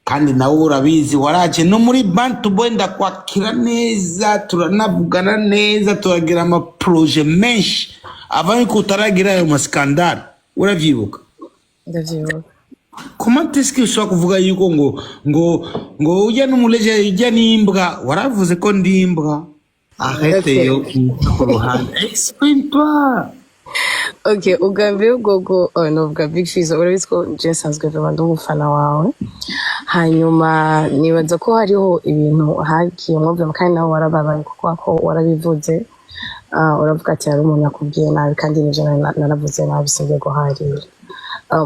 kandi nawe urabizi waraje no muri Bantu Boy ndakwakira neza turanavugana neza turagira ama projet menshi avant ko utaragira ayo maskandal uravyibuka ndavyibuka comment est-ce que ushobora kuvuga yuko ngo ujya n'umuleje ujya n'imbwa waravuze ko ndimbwa arrête yo kuruhande exprime-toi. Okay, ugambye ubwo novuga Big Fizzo urabizi ko je nsanzwe ndi umufana wawe hanyuma nibaza ko hariho ibintu hakiyemo byo kandi nawe warababaye kuko warabivuze uravuga ati hari umuntu yakubwiye nabi kandi nije naravuze nabi singiye guharira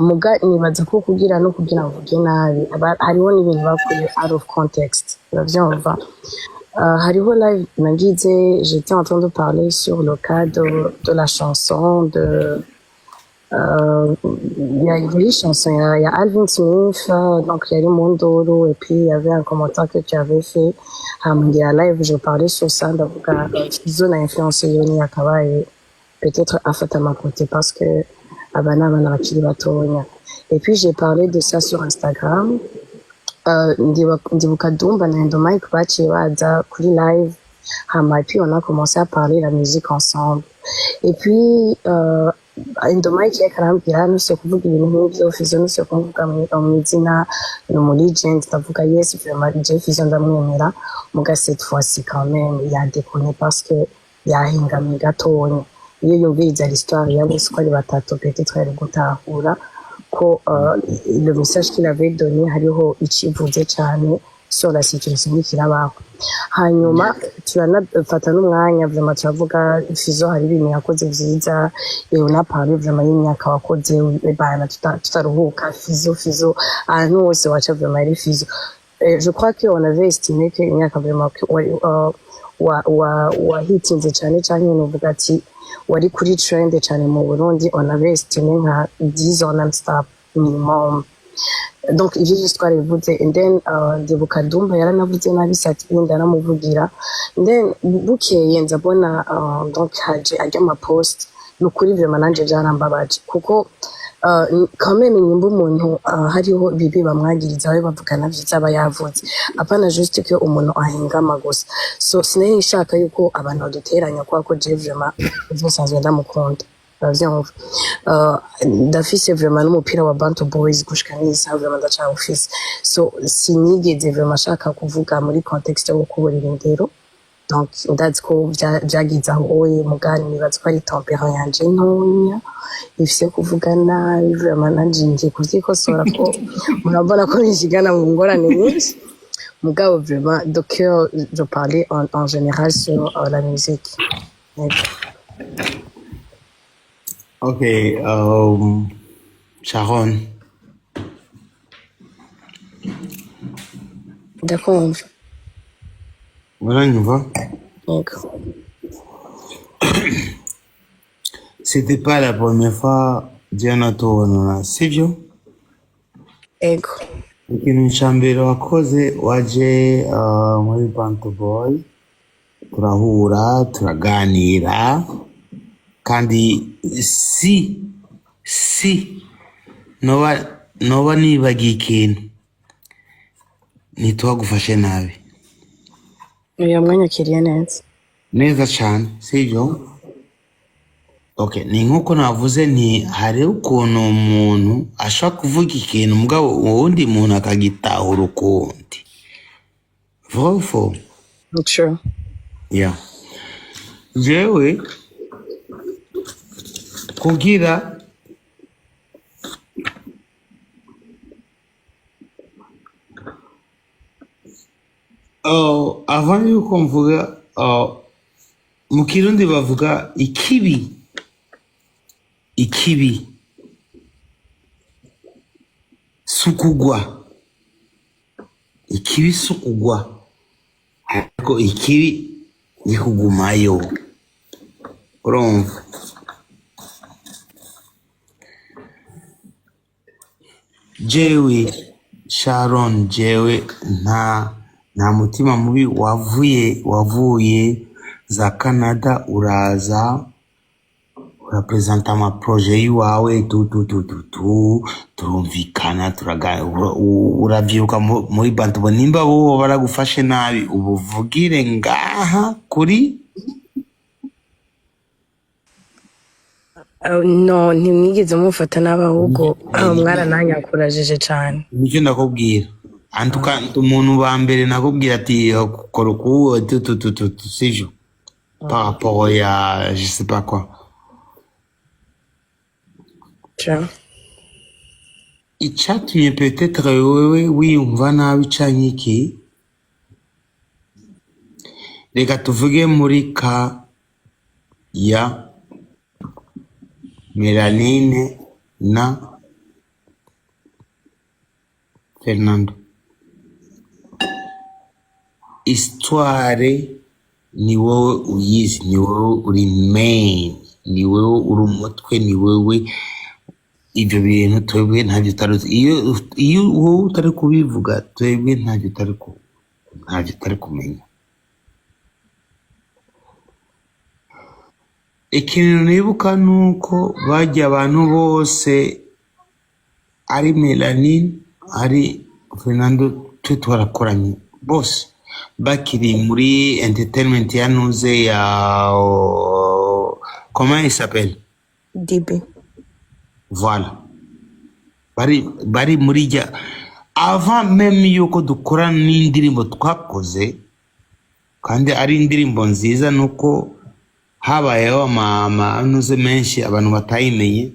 muga nibaza ko kugira no kugira mvuge nabi hariho n'ibintu bakuye out of context uravyumva hariho live nagize j'étais en train de parler sur le cas de la chanson il y a une chanson il y a Alvin Smith donc il y a Mondoro et puis il y avait un commentaire que tu avais fait à mon live je parlais sur ça donc Fizzo a influencé Yoni Akabaye peut-être à fait à ma côté parce que abana bakiri batonya et puis j'ai parlé de ça sur Instagram ndibuka Dumba na Endomike baciye baza kuri live hama et puis on a commencé à parler la musique ensemble et puis Endomike yakarambira nuse kuvuga ibintu nk'ibyo Fizzo nuse kuvuga mu izina no muri legend ndavuga yes vraiment je Fizzo ndamwemera muga cette fois-ci quand même il a déconné parce que yahingamye gatonya iyo yumviriza l'histoire yabo ko ari batatu peut-être ari gutahura ko le message qu'il avait donné hariho ikivuze cyane sur la situation kirabaho hanyuma turanafata n'umwanya vraiment turavuga Fizzo hari ibintu yakoze vyiza na parle vraiment y'imyaka wakoze bana tutaruhuka Fizzo ahantu hose wacha vraiment ari Fizzo je crois que on avait estimé que imyaka vraiment wa hitinze cyane n'uvuga ati wari kuri trend cyane mu Burundi on avait estimé nka 10 ans non-stop minimum donc ivyo histoire bivuze and then ndibuka Dumba yaranavuze nabi sati ndanamuvugira then bukeye nzabona donc haje ajya ma post nukuri vraiment nanje byarambabaje kuko quand même nyimba umuntu hariho bibi bamwagiriza aho bavugana vyiza abayavuze apana juste que umuntu ahingama gusa so sinari nshaka yuko abantu baduteranya kwa ko je vraiment ubusanzwe ndamukunda bavyumva ndafise vraiment n'umupira wa Bantu Boys gushika nisa vraiment ndacha office so sinigeze vraiment shaka kuvuga muri context yo kuburira indero donc ndazi ko byagize aho oye mugani nibaza ko ari tempérament yanje ntonya ifise kuvuga nabi vraiment nanje kuzikosora ko murabona ko nishigana mu ngorane nyinshi mugabo vraiment de cœur je parlais en général sur la musique. Okay, Sharon. D'accord. Voilà, nous va. D'accord. C'était pas la première fois, Diana Towana, sivyo? Ego. Ikintu cyambere wakoze waje muri Bantu Boy turahura turaganira kandi si noba nibagiye ikintu ntitwagufashe nabi uyu mwanya kiriye neza cyane sivyo? Okay, ni nkuko navuze nti hari ukuntu umuntu ashaka kuvuga ikintu mugabo uwundi muntu akagitahura ukundi. Vrai. True. Yeah. Jewe kugira avant yuko mvuga mu Kirundi bavuga ikibi sukugwa ariko ikibi gikugumayo urumva. Jewe Sharon jewe nta mutima mubi wavuye za Canada uraza urapresenta ama projet yiwawe turumvikana uravyibuka muri bantu nimba bo baragufashe nabi ubuvugire ngaha kuri no ntimwigeze mufata n'abahubwo mwarananyakurajeje cyane nicyo ndakubwira antuka umuntu ba mbere nakubwira ati kora uku sijo par rapport ya je sais pas quoi icyatumye peut-être wewe wiyumva nabi canke iki reka tuvuge muri ka ya Melanine na Fernando. Histoire ni wowe uyizi, ni wowe uri main, ni wowe uri umutwe, ni wowe ibyo bintu twebwe ntacyo utaruzi. Iyo wowe utari kubivuga twebwe ntacyo utari kumenya. Ikintu nibuka nuko bajya abantu bose ari Melanine ari Fernando twe twarakoranye bose bakiri muri entertainment yanuze ya comment il s'appelle DB voilà bari muri ja avant même yuko dukora n'indirimbo twakoze kandi ari indirimbo nziza nuko habayeho amanuze menshi abantu batayimenye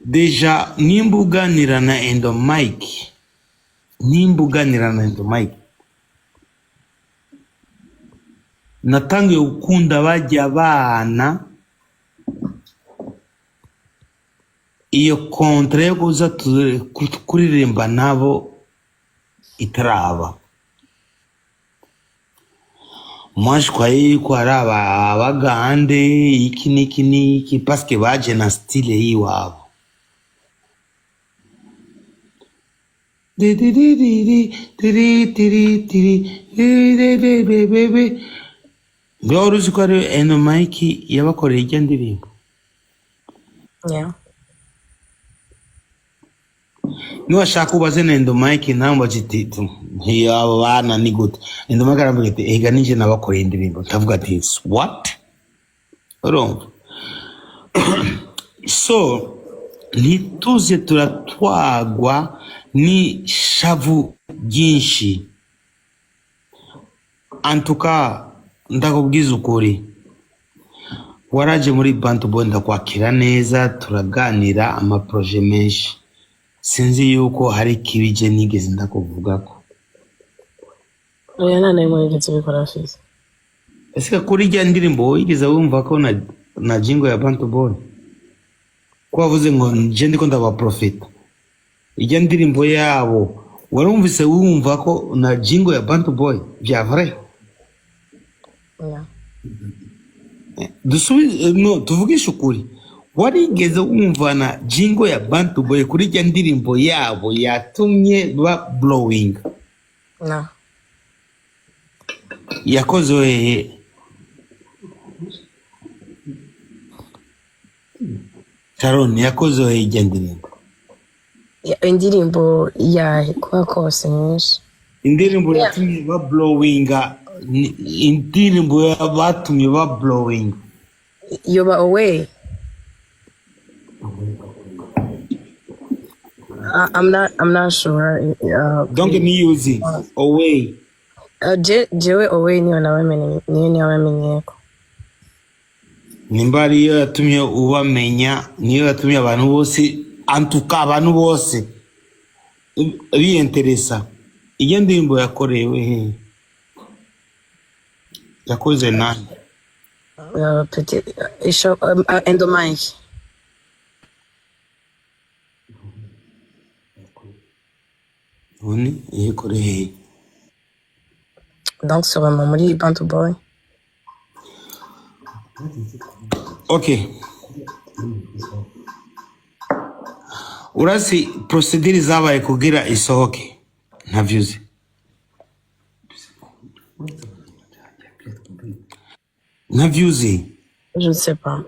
deja nimbuganira na Endomike natangiye gukunda bajya abana iyo kontra yo kuza kuririmba nabo itaraba. Moi je croyais ko ari abagande iki niki parce que baje na style yiwabo Uzi ko ari Endomike yabakoreye ijya ndirimbo niwashaka ubaze na Endomike namba gititu abo bana ni gute Endomike aravuga ati ega nije nabakoreye indirimbo ndavuga ati what urumva so ntituze turatwagwa ni shavu byinshi antuka ndakubwiza ukuri waraje muri Bantu Boy ndakwakira neza turaganira ama projet menshi sinzi yuko hari kibije nigeze ndakuvuga ko oya nane mwigeze bikora afise ese kuri jya ndirimbo wigeze wumva ko na jingo ya Bantu Boy ko wavuze ngo je ndiko ndaba profeta ijya ndirimbo yabo warumvise wumva ko na jingo ya Bantu Boy bya vrai tuvugisha ukuri warigeze wumva na jingo ya Bantu Boy kuri jya ndirimbo yabo yatumye ba blowing yakoze wehe Sharon yakoze wehe jya ndirimbo indirimbo ya kwa kose nyinshi indirimbo yatumye ba blowing indirimbo batumye ba blowing You're away. I'm not sure. Don't get me using away. Jewe away niyo nawamenye ko. Nimba ariyo yatumye ubamenya niyo yatumye abantu bose antuka abantu bose biinteresa. Iyo ndirimbo yakorewe he? Yakoze nani? Petit isho Endomike. Oni yekore he? Donc sur muri Bantu Boy. Okay. Urasi procedure zabaye kugira isohoke ntavyuze. Navyuzi. Je ne sais pas.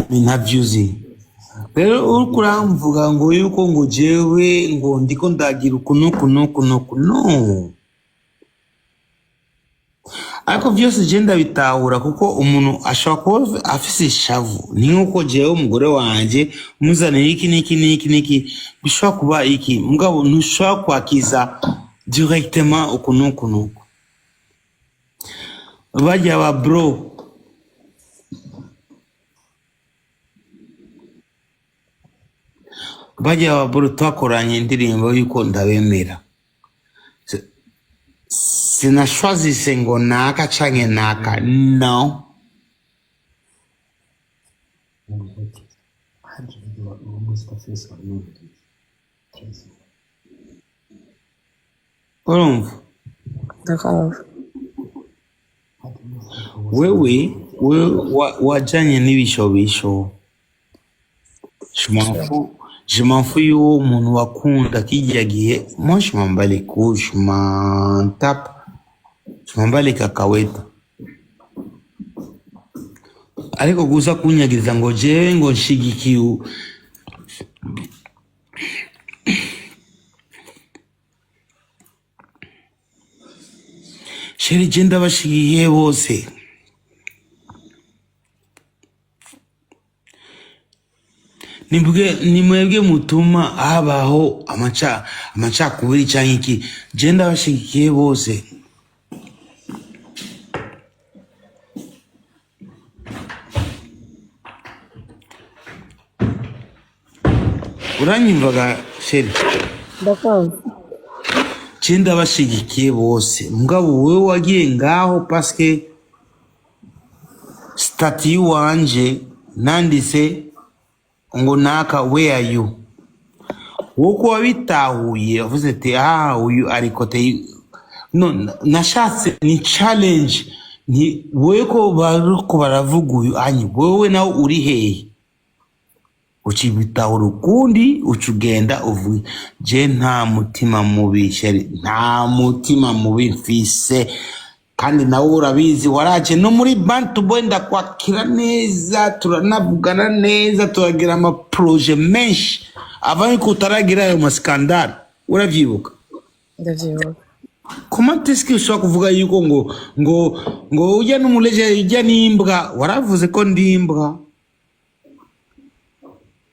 Navyuzi. Rero uriko uramvuga ngo yuko ngo jewe ngo ndiko ndagira uku no. Ariko vyose je ndabitahura kuko umuntu ashobora kuba afise ishavu ni nkuko jewe umugore wanje muzanira iki bishobora kuba iki mugabo ntushobora kwakiza directement uku bajya ba bro twakoranye indirimbo yuko ndabemera sinashwazise ngo naka canke naka no urumva D'accord. wewe wajanye n'ibishobisho je m'en fous y'uwo umuntu wakunda kijya gihe moi je m'en bats les couilles je m'en tape je m'en bats les cacahuètes ariko gusa kunyagiriza ngo jewe ngo nshigikiye sheri je ndabashigikiye bose ni mwebwe mutuma habaho amacakubiri canke iki je ndabashigikiye bose uranyumvaga sheri D'accord. je ndabashigikiye bose mugabo wewe wagiye ngaho paske stati wanje nanditse ngo naka where are you woko wabitahuye uvuze ati uyu arikote no nashatse ni challenge ni weko baruko baravuga uyu anyi wewe nawe uri hehe ukibitahura ukundi ucugenda uvuye je nta mutima mubi sheri nta mutima mubi mfise kandi nawe urabizi waraje no muri Bantu Boy ndakwakira neza turanavugana neza turagira ama projet menshi avant ko utaragira ayo maskandal uravyibuka Ndavyibuka. comment est-ce que ushobora kuvuga yuko ngo ujya n'umuleje ujya n'imbwa waravuze ko ndimbwa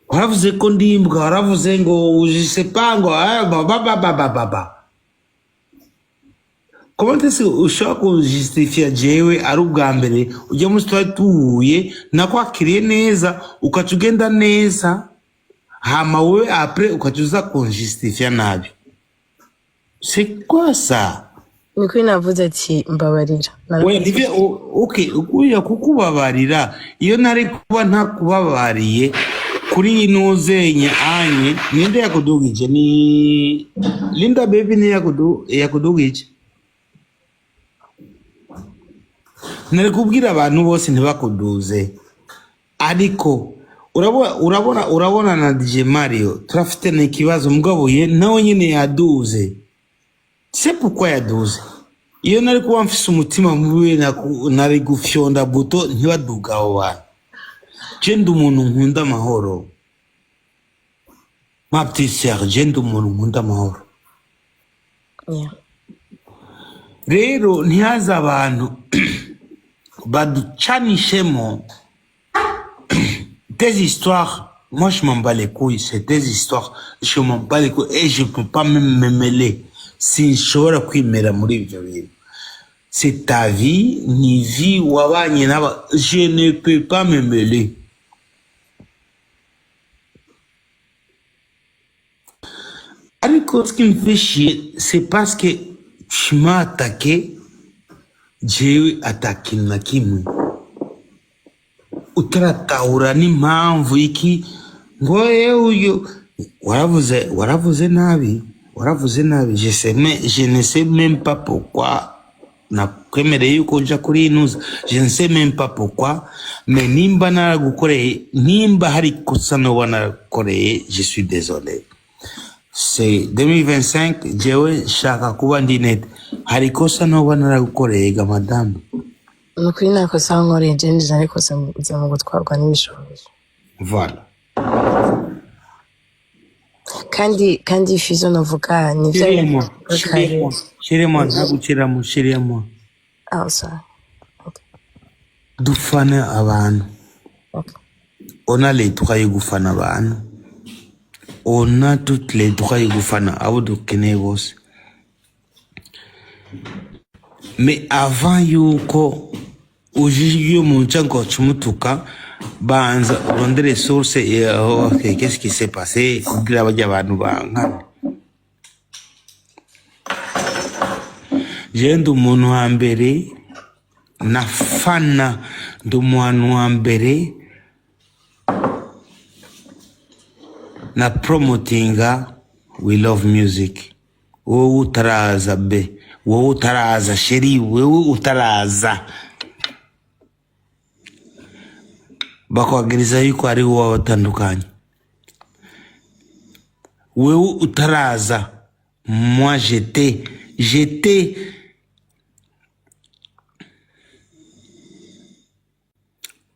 waravuze ngo je sais pas ngo baba comment est-ce que ushobora kujustifier jewe ari ubwa mbere ujya muri stade tuhuye nakwakiriye neza ukatugenda neza hama wewe après ukatuza kujustifier nabi c'est quoi ça Niko navuze ati mbabarira. we ndivye okay ukuya kukubabarira iyo nari kuba ntakubabariye kuri inuzenya anye ninde yakudugije ni Linda baby ni yakudugije nari kubwira abantu bose ntibakuduze ariko urabona na DJ Mario turafite n'ikibazo mugabo ye nawe nyine yaduze c'est pourquoi yaduze iyo nari kuba mfise umutima mubi nari gufyonda buto ntibaduga abo bantu je ndi umuntu nkunda amahoro ma petite sœur je ndi umuntu nkunda amahoro rero ntihaza abantu baducanishemo des histoires. Moi je m'en bats les couilles, c'est des histoires, je m'en bats les couilles et je peux pas même me mêler si nshobora kwimera muri ivyo bintu. C'est ta vie, ni vie wabanye naba, je ne peux pas me mêler. Ariko ce qui me fait chier, c'est parce que tu m'as attaqué, jewe attaqué na kimwe. Utaratahura n'impamvu iki ngo uyu waravuze nabi je ne sais même pas pourquoi nakwemereye yuko nja kuri inuza je ne sais même pas pourquoi mais nimba naragukoreye nimba hari kosa noba narakoreye je suis désolé c'est 2025 jewe shaka kuba ndi net hari kosa noba naragukoreye ga madame nukuri nakosa nkoreye jenje ariko se mu gutwarwa n'ibishobisho. Voilà. Kandi Fizo navuga ni Chérie-moi, ntaguciramo, chérie-moi. Oh, sorry. Okay. Dufana abantu. Okay. On a les droits de gufana abantu. On a toutes les droits de gufana abo dukeneye bose. Mais avant yuko ujije umuntu cyangwa cumutuka banza urondere source qu'est-ce qui s'est passé kugira bajya abantu bankana. Je ndi umuntu wa mbere nafana, ndi umuntu wa mbere na promotinga We Love Music. Wowe utaraza be, wowe utaraza sheri, wowe utaraza bakwagiriza yuko ari wowe watandukanye. Wowe utaraza, moi j'étais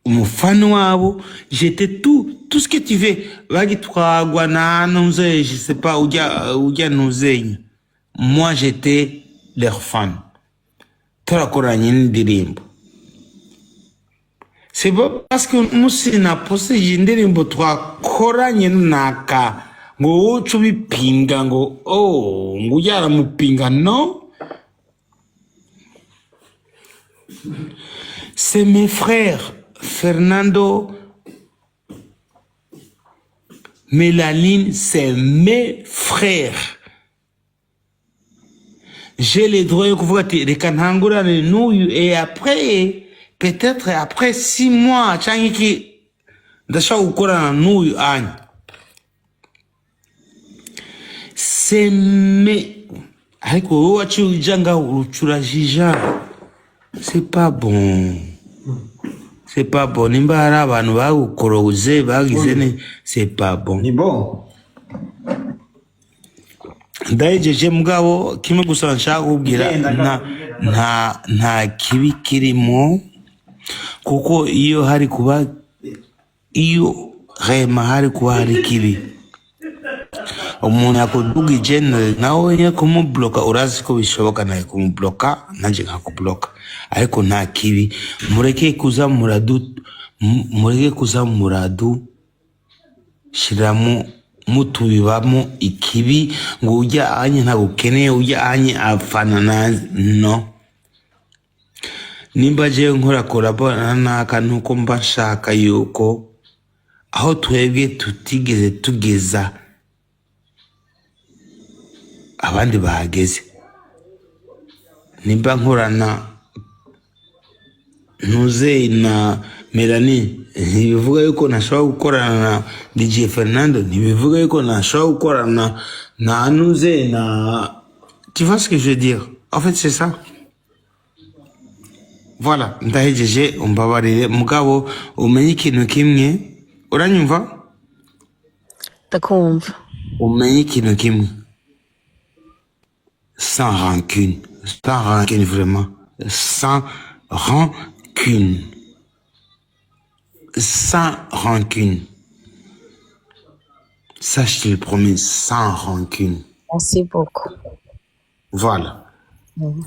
umufana wabo, j'étais tout ce que tu veux. Bagitwagwa na nonze, je sais pas uja nuzenya. Moi j'étais leur fan. Turakoranye n'indirimbo. C'est pas parce que musi na posé indirimbo twakoranye naka ngo ucu bipinga ngo ngo yara mupinga, non. C'est mes frères Fernando, Mélaline, c'est mes frères. J'ai les droits de pouvoir te rekantangura n'uyu, et après peut-être après 6 mois changi ndashaka gukorana n'uyu anya. C'est mes ariko wowe waciye urucurajija, c'est pas bon. C'est pas bon. Nimba hari abantu bagukoroze bagize ne, c'est pas bon. Ni bon. Ndajeje mugabo kimwe gusa nshaka kubwira nta kibi kirimo, kuko iyo hari kuba hari kibi umuntu yakudugije nawe yo kumubloka, urazi ko bishoboka naye kumubloka nanje nkakubloka, ariko nta kibi. Mureke kuza muradu shiramo mutubibamo ikibi ngo ujya anye ntagukeneye, ujya anye afana na no. Nimba je nkora korabona naka nuko mba nshaka yuko aho twebwe tutigeze tugeza abandi bahageze. Nimba nkorana ntuze na Melanie, ntibivuga yuko nashobora gukorana na DJ Fernando, ntibivuga yuko nashobora gukorana na ntuze na... Tu vois ce que je veux dire? En fait, c'est ça. Voilà, ndahejeje umbabarire mugabo umenye ikintu kimwe. Uranyumva? Ndakumva. Umenye ikintu kimwe. Sans rancune vraiment, sans rancune, ça je te le promets, sans rancune. Merci beaucoup. Voilà.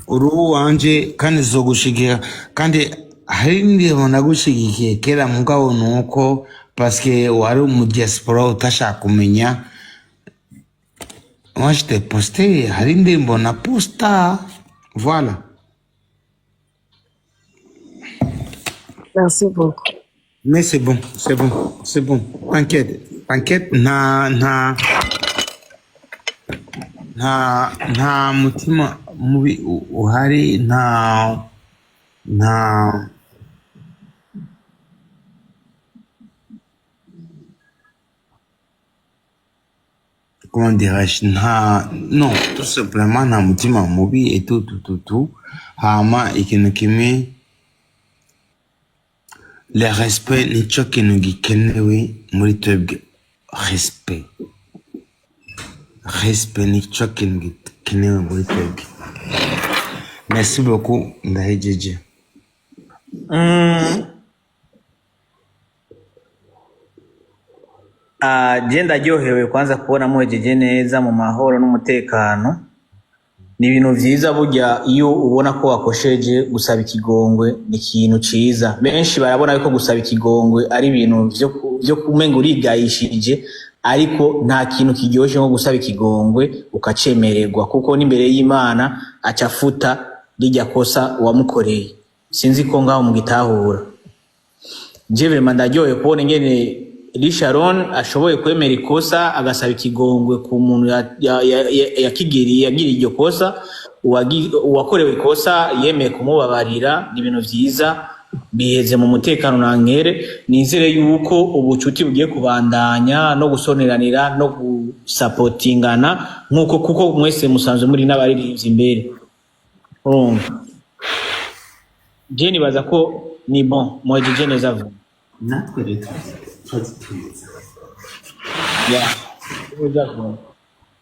Uruhu wanje kandi zogushigira, kandi hari ndiho nagushigikiye kera mugabo nuko parce que wari mu diaspora utashaka kumenya. Moi je t'ai posté, hari ndimbo na posta. Voilà. Merci beaucoup. Mais c'est bon. T'inquiète, nta mutima mubi uhari, nta comment dirais-je, non, tout simplement nta mutima mubi et tout. Hama ikintu kimwe, le respect nico kintu gikenewe muri twebwe. Respect nico kintu gikenewe muri twebwe. Merci beaucoup, ndahejeje. Je ndaryohewe kwanza kubona muhejeje neza mu mahoro n'umutekano. Ni ibintu vyiza burya iyo ubona ko wakosheje gusaba ikigongwe ni ikintu ciza. Benshi barabona yuko gusaba ikigongwe ari ibintu vyo kumenga urigayishije, ariko nta kintu kiryoshe nko gusaba ikigongwe ukacemererwa, kuko n'imbere y'Imana acafuta rijya kosa wamukoreye. Sinzi ko ngaho mugitahura. Je vraiment ndaryohewe kubona ingene Lisharon ashoboye kwemera ikosa agasaba ikigongwe ku muntu yakigiriye iryo kosa, uwakorewe ikosa yemeye kumubabarira. Ni ibintu vyiza biheze mu mutekano nankere. Nizere yuko ubucuti bugiye kubandanya no gusoneranira no gusapotingana nkuko kuko mwese musanzwe muri n'abaririmbyi imbere. Je nibaza ko ni bon muhejeje neza vuba. natwe rero turazitumiza.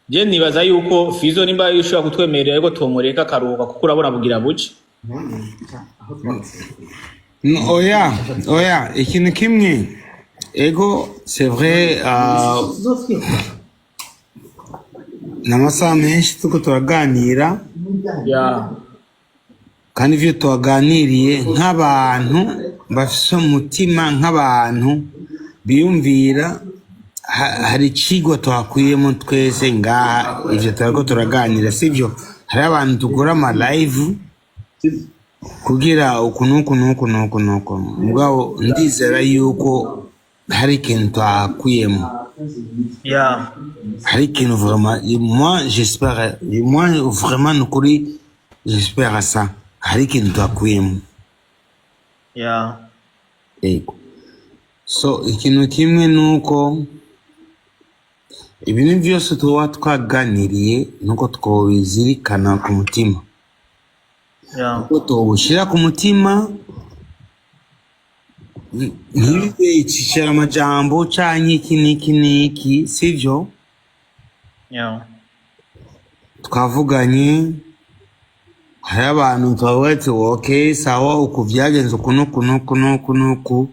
Je nibaza yuko Fizo nimba ushobora kutwemerera ariko tomureka karuhuka kuko urabona bugira buce. Oya, ikintu kimwe ego c'est vrai, n'amasaha menshi tuko turaganira, kandi ivyo tuwaganiriye nk'abantu bafise umutima, nk'abantu biyumvira, hari icigwa twakuyemo twese ngaha. Ivyo turiko turaganira sivyo, hari abantu tugura ama live kugira ukunuku mugabo ndizera yuko hari ikintu twakuyemo. Hari ikintu vraiment, moi vraiment nukuri j'espère ça, hari ikintu twakuyemo. Ego. So ikintu kimwe nuko ibintu byose tuba twaganiriye nuko twobizirikana ku mutima. Uko tubushyira ku mutima, ntibibe icishara amajambo canke iki n'iki, sivyo? Twavuganye, hari abantu twavuga ati okay sawa uku vyagenze uku,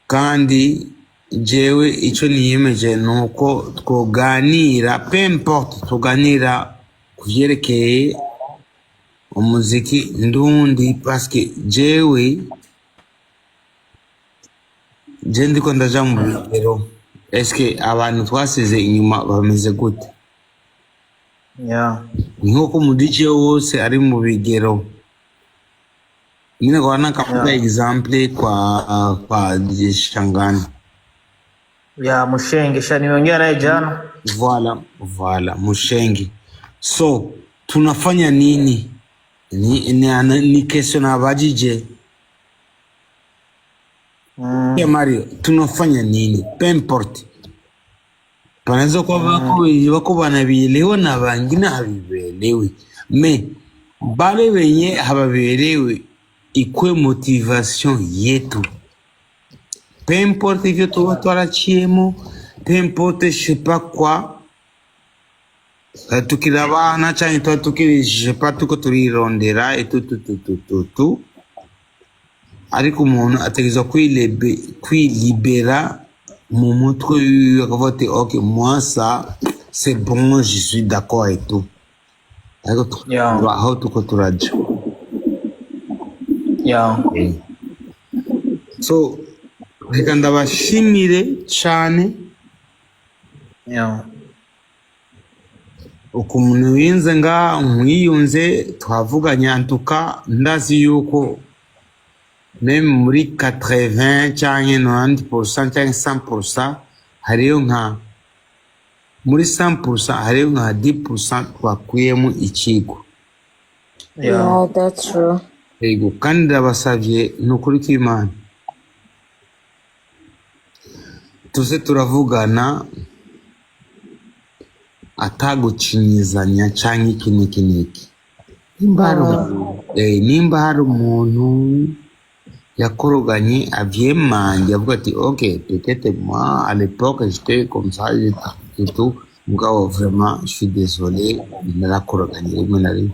kandi jewe ico niyemeje nuko twoganira, peu importe tuganira kuvyerekeye umuziki ndundi, parce que jewe je ndiko ndaja mu bigero. Eske abantu twasize inyuma bameze gute? Nkuko umudije wose ari mu bigero. Nyine kwa nakamupa example kwa Shangani. Mushenge shani niongea naye jana. Voilà Mushenge. So tunafanya nini? Ni question abajije. Mario, tunafanya nini? Peu importe. Panaweza kwa wako wanabielewa na wengine habielewi. Me bale wenye hababielewi ikwe motivation yetu. Peu importe hivyo tuwa twarachiemo, peu importe je sais pas quoi. Tukirabana cyane tuba tukiri je sais pas tuko turirondera tout. Ariko umuntu ategezwa kwilibera mu mutwe akavuga ati ok moi ça c'est bon, je suis d'accord et tout. Ariko aho tuko turaja. So reka ndabashimire cyane uko umuntu winze nga mwiyunze twavuganye, antuka ndazi yuko même muri 80 cyangwa 90% cyangwa 100% hariyo nka muri 100% hariyo nka 10% twakuyemo ikigo. That's true. Ego, kandi ndabasavye nukuri kw'Imana tuze turavugana atagucinyizanya canke iki. Nimba hari umuntu yakoroganye avyemanje avuga ati ok peut-être moi à l'époque j'étais comme ça et tout, mugabo vraiment je suis désolé narakoroganye rimwe na rimwe.